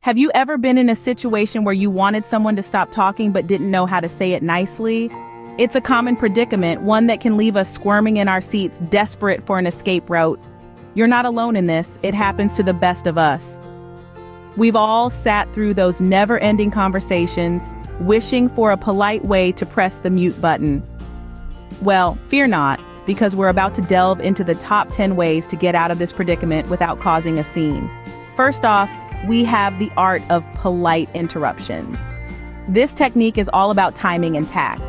Have you ever been in a situation where you wanted someone to stop talking but didn't know how to say it nicely? It's a common predicament, one that can leave us squirming in our seats, desperate for an escape route. You're not alone in this. It happens to the best of us. We've all sat through those never-ending conversations, wishing for a polite way to press the mute button. Well, fear not, because we're about to delve into the top 10 ways to get out of this predicament without causing a scene. First off, we have the art of polite interruptions. This technique is all about timing and tact.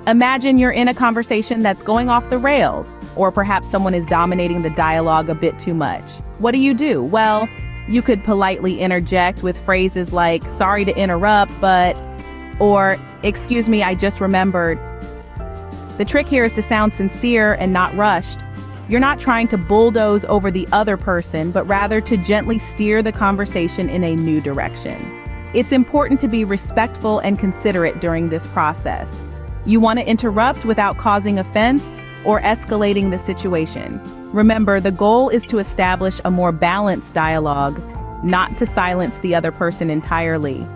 Imagine you're in a conversation that's going off the rails, or perhaps someone is dominating the dialogue a bit too much. What do? Well, you could politely interject with phrases like, "Sorry to interrupt, but," or "Excuse me, I just remembered." The trick here is to sound sincere and not rushed. You're not trying to bulldoze over the other person, but rather to gently steer the conversation in a new direction. It's important to be respectful and considerate during this process. You want to interrupt without causing offense or escalating the situation. Remember, the goal is to establish a more balanced dialogue, not to silence the other person entirely.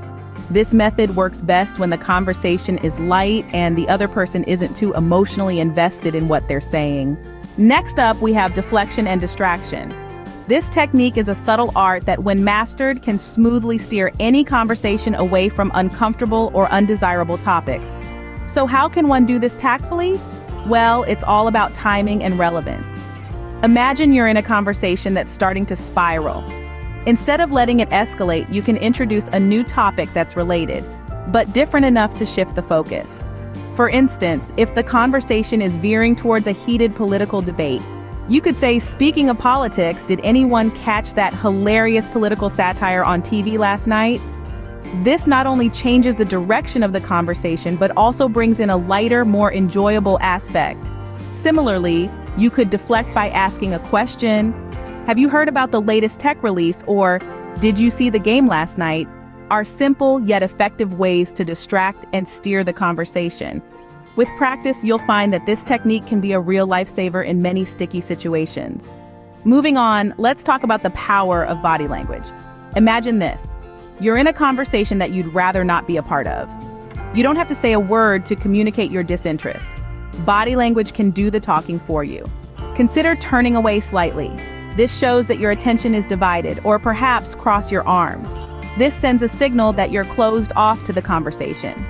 This method works best when the conversation is light and the other person isn't too emotionally invested in what they're saying. Next up, we have deflection and distraction. This technique is a subtle art that, when mastered, can smoothly steer any conversation away from uncomfortable or undesirable topics. So how can one do this tactfully? Well, it's all about timing and relevance. Imagine you're in a conversation that's starting to spiral. Instead of letting it escalate, you can introduce a new topic that's related, but different enough to shift the focus. For instance, if the conversation is veering towards a heated political debate, you could say, "Speaking of politics, did anyone catch that hilarious political satire on TV last night?" This not only changes the direction of the conversation, but also brings in a lighter, more enjoyable aspect. Similarly, you could deflect by asking a question. "Have you heard about the latest tech release?" Or "Did you see the game last night?" Are simple yet effective ways to distract and steer the conversation. With practice, you'll find that this technique can be a real lifesaver in many sticky situations. Moving on, let's talk about the power of body language. Imagine this. You're in a conversation that you'd rather not be a part of. You don't have to say a word to communicate your disinterest. Body language can do the talking for you. Consider turning away slightly. This shows that your attention is divided, or perhaps cross your arms. This sends a signal that you're closed off to the conversation.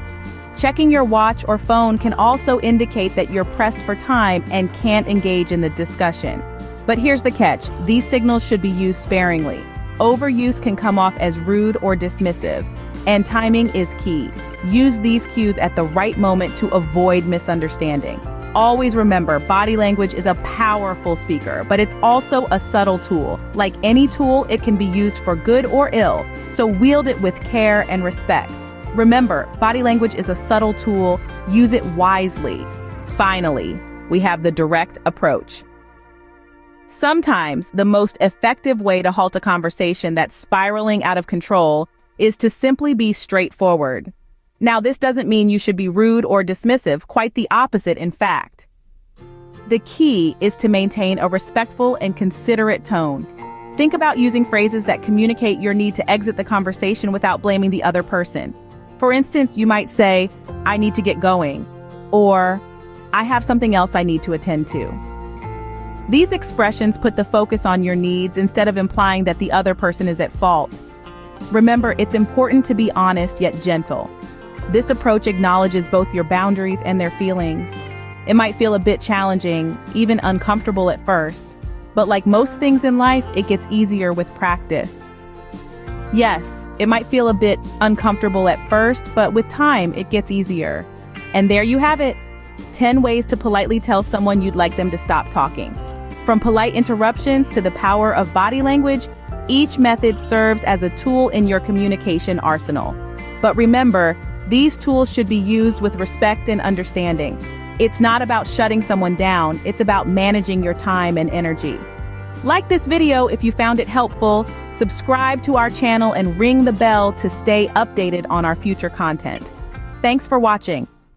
Checking your watch or phone can also indicate that you're pressed for time and can't engage in the discussion. But here's the catch. These signals should be used sparingly. Overuse can come off as rude or dismissive, and timing is key. Use these cues at the right moment to avoid misunderstanding. Always remember, body language is a powerful speaker, but it's also a subtle tool. Like any tool, it can be used for good or ill, so wield it with care and respect. Remember, body language is a subtle tool. Use it wisely. Finally, we have the direct approach. Sometimes the most effective way to halt a conversation that's spiraling out of control is to simply be straightforward. Now, this doesn't mean you should be rude or dismissive, quite the opposite, in fact. The key is to maintain a respectful and considerate tone. Think about using phrases that communicate your need to exit the conversation without blaming the other person. For instance, you might say, "I need to get going," or "I have something else I need to attend to." These expressions put the focus on your needs instead of implying that the other person is at fault. Remember, it's important to be honest yet gentle. This approach acknowledges both your boundaries and their feelings. It might feel a bit challenging, even uncomfortable at first, but like most things in life, it gets easier with practice. Yes, it might feel a bit uncomfortable at first, but with time, it gets easier. And there you have it. 10 ways to politely tell someone you'd like them to stop talking. From polite interruptions to the power of body language, each method serves as a tool in your communication arsenal. But remember, these tools should be used with respect and understanding. It's not about shutting someone down, it's about managing your time and energy. Like this video if you found it helpful, subscribe to our channel and ring the bell to stay updated on our future content. Thanks for watching.